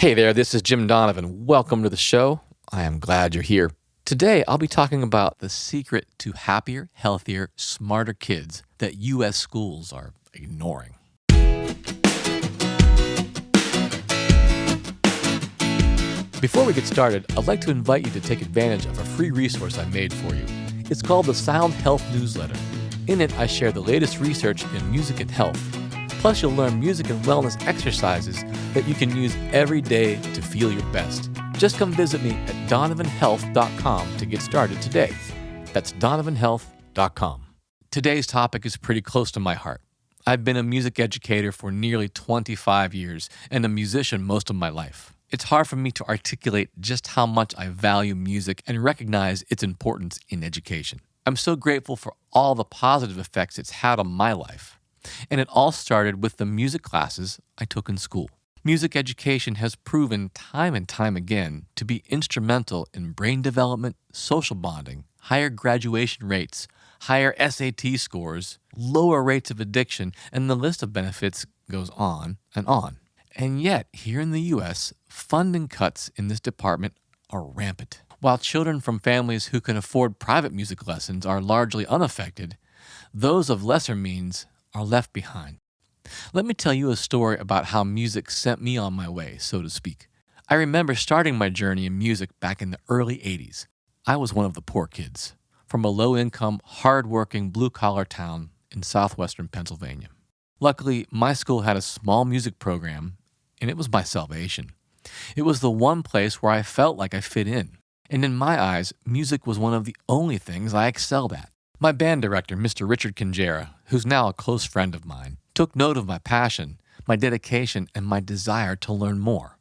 Hey there, this is Jim Donovan. Welcome to the show. I am glad you're here. Today, I'll be talking about the secret to happier, healthier, smarter kids that U.S. schools are ignoring. Before we get started, I'd like to invite you to take advantage of a free resource I made for you. It's called the Sound Health Newsletter. In it, I share the latest research in music and health. Plus, you'll learn music and wellness exercises that you can use every day to feel your best. Just come visit me at donovanhealth.com to get started today. That's donovanhealth.com. Today's topic is pretty close to my heart. I've been a music educator for nearly 25 years and a musician most of my life. It's hard for me to articulate just how much I value music and recognize its importance in education. I'm so grateful for all the positive effects it's had on my life. And it all started with the music classes I took in school. Music education has proven time and time again to be instrumental in brain development, social bonding, higher graduation rates, higher SAT scores, lower rates of addiction, and the list of benefits goes on and on. And yet, here in the U.S., funding cuts in this department are rampant. While children from families who can afford private music lessons are largely unaffected, those of lesser means are left behind. Let me tell you a story about how music sent me on my way, so to speak. I remember starting my journey in music back in the early 80s. I was one of the poor kids from a low-income, hard-working, blue-collar town in southwestern Pennsylvania. Luckily, my school had a small music program, and it was my salvation. It was the one place where I felt like I fit in. And in my eyes, music was one of the only things I excelled at. My band director, Mr. Richard Kinjera, who's now a close friend of mine, took note of my passion, my dedication, and my desire to learn more.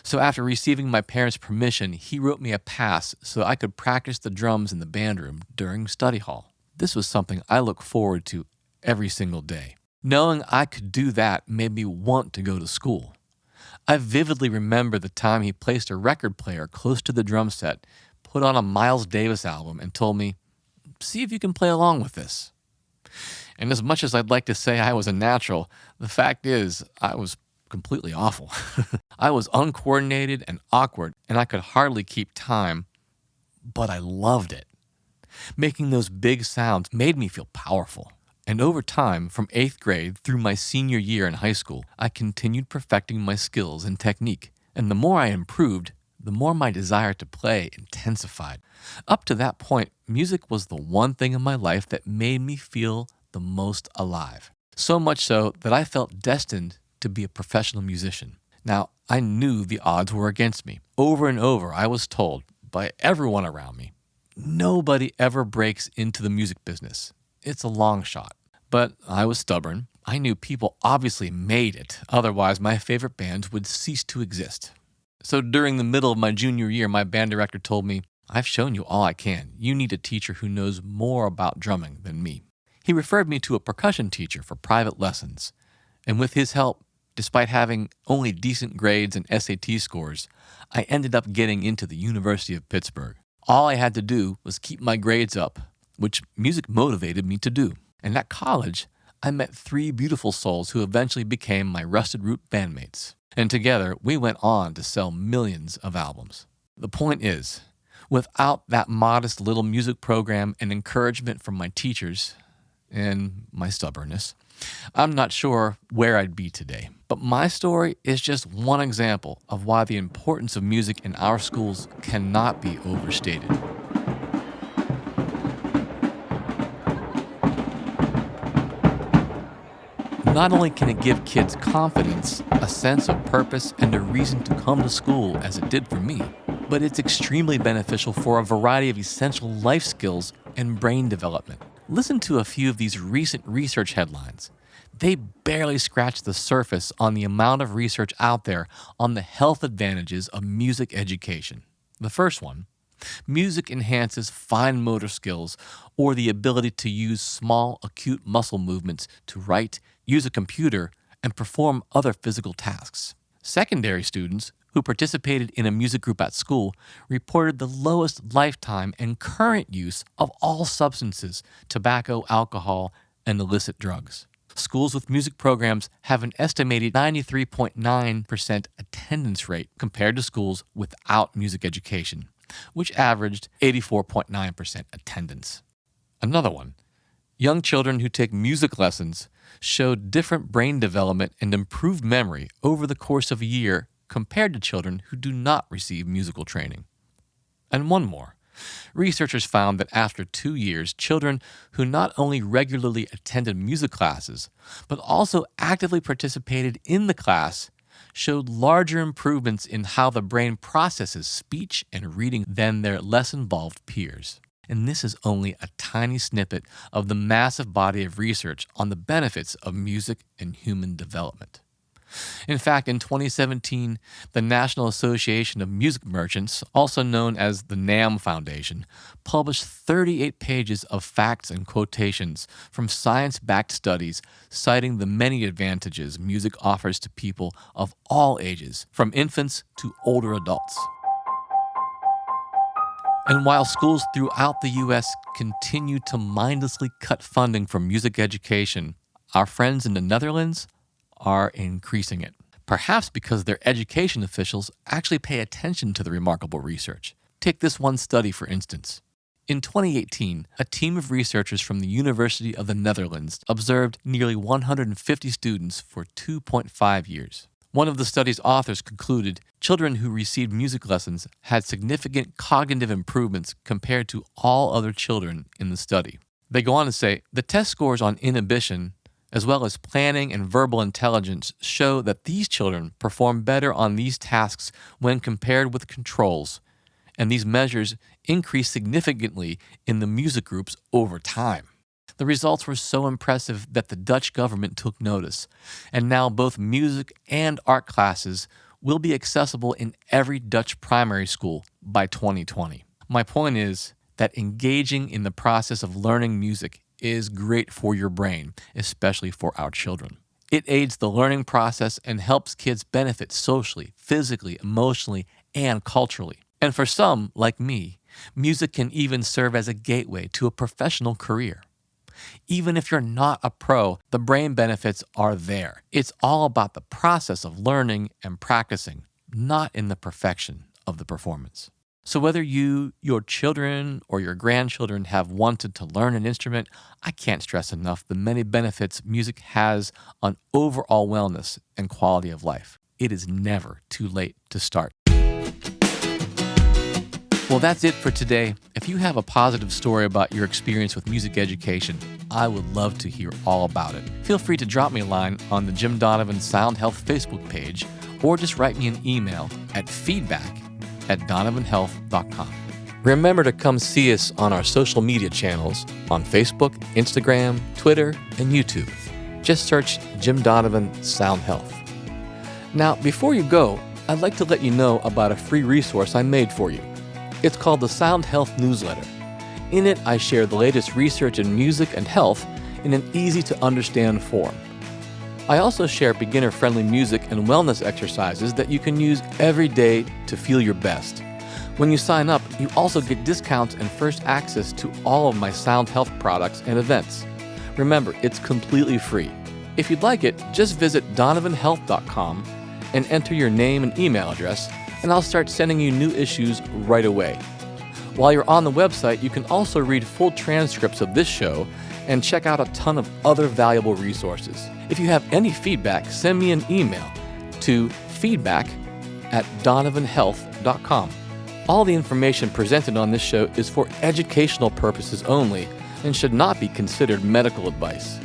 So after receiving my parents' permission, he wrote me a pass so I could practice the drums in the band room during study hall. This was something I look forward to every single day. Knowing I could do that made me want to go to school. I vividly remember the time he placed a record player close to the drum set, put on a Miles Davis album, and told me, "See if you can play along with this." And as much as I'd like to say I was a natural, the fact is I was completely awful. I was uncoordinated and awkward, and I could hardly keep time, but I loved it. Making those big sounds made me feel powerful. And over time, from 8th grade through my senior year in high school, I continued perfecting my skills and technique. And the more I improved, the more my desire to play intensified. Up to that point, music was the one thing in my life that made me feel the most alive. So much so that I felt destined to be a professional musician. Now, I knew the odds were against me. Over and over, I was told by everyone around me, nobody ever breaks into the music business. It's a long shot. But I was stubborn. I knew people obviously made it. Otherwise, my favorite bands would cease to exist. So during the middle of my junior year, my band director told me, "I've shown you all I can. You need a teacher who knows more about drumming than me." He referred me to a percussion teacher for private lessons. And with his help, despite having only decent grades and SAT scores, I ended up getting into the University of Pittsburgh. All I had to do was keep my grades up, which music motivated me to do. And at college, I met 3 beautiful souls who eventually became my Rusted Root bandmates. And together, we went on to sell millions of albums. The point is, without that modest little music program and encouragement from my teachers and my stubbornness, I'm not sure where I'd be today. But my story is just one example of why the importance of music in our schools cannot be overstated. Not only can it give kids confidence, a sense of purpose, and a reason to come to school as it did for me, but it's extremely beneficial for a variety of essential life skills and brain development. Listen to a few of these recent research headlines. They barely scratch the surface on the amount of research out there on the health advantages of music education. The first one, music enhances fine motor skills or the ability to use small, acute muscle movements to write, use a computer, and perform other physical tasks. Secondary students who participated in a music group at school reported the lowest lifetime and current use of all substances, tobacco, alcohol, and illicit drugs. Schools with music programs have an estimated 93.9% attendance rate compared to schools without music education, which averaged 84.9% attendance. Another one, young children who take music lessons showed different brain development and improved memory over the course of a year compared to children who do not receive musical training. And one more. Researchers found that after 2 years, children who not only regularly attended music classes, but also actively participated in the class showed larger improvements in how the brain processes speech and reading than their less involved peers. And this is only a tiny snippet of the massive body of research on the benefits of music and human development. In fact, in 2017, the National Association of Music Merchants, also known as the NAMM Foundation, published 38 pages of facts and quotations from science-backed studies citing the many advantages music offers to people of all ages, from infants to older adults. And while schools throughout the U.S. continue to mindlessly cut funding for music education, our friends in the Netherlands are increasing it, perhaps because their education officials actually pay attention to the remarkable research. Take this one study, for instance. In 2018, a team of researchers from the University of the Netherlands observed nearly 150 students for 2.5 years. One of the study's authors concluded children who received music lessons had significant cognitive improvements compared to all other children in the study. They go on to say, the test scores on inhibition, as well as planning and verbal intelligence, show that these children perform better on these tasks when compared with controls, and these measures increase significantly in the music groups over time. The results were so impressive that the Dutch government took notice, and now both music and art classes will be accessible in every Dutch primary school by 2020. My point is that engaging in the process of learning music is great for your brain, especially for our children. It aids the learning process and helps kids benefit socially, physically, emotionally, and culturally. And for some, like me, music can even serve as a gateway to a professional career. Even if you're not a pro, the brain benefits are there. It's all about the process of learning and practicing, not in the perfection of the performance. So whether you, your children, or your grandchildren have wanted to learn an instrument, I can't stress enough the many benefits music has on overall wellness and quality of life. It is never too late to start. Well, that's it for today. If you have a positive story about your experience with music education, I would love to hear all about it. Feel free to drop me a line on the Jim Donovan Sound Health Facebook page, or just write me an email at feedback@donovanhealth.com. Remember to come see us on our social media channels on Facebook, Instagram, Twitter, and YouTube. Just search Jim Donovan Sound Health. Now, before you go, I'd like to let you know about a free resource I made for you. It's called the Sound Health Newsletter. In it, I share the latest research in music and health in an easy-to-understand form. I also share beginner-friendly music and wellness exercises that you can use every day to feel your best. When you sign up, you also get discounts and first access to all of my sound health products and events. Remember, it's completely free. If you'd like it, just visit donovanhealth.com and enter your name and email address, and I'll start sending you new issues right away. While you're on the website, you can also read full transcripts of this show and check out a ton of other valuable resources. If you have any feedback, send me an email to feedback@donovanhealth.com. All the information presented on this show is for educational purposes only and should not be considered medical advice.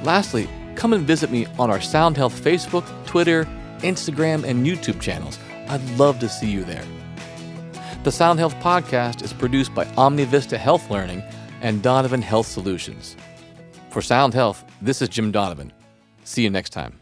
Lastly, come and visit me on our Sound Health Facebook, Twitter, Instagram, and YouTube channels. I'd love to see you there. The Sound Health Podcast is produced by OmniVista Health Learning and Donovan Health Solutions. For Sound Health, this is Jim Donovan. See you next time.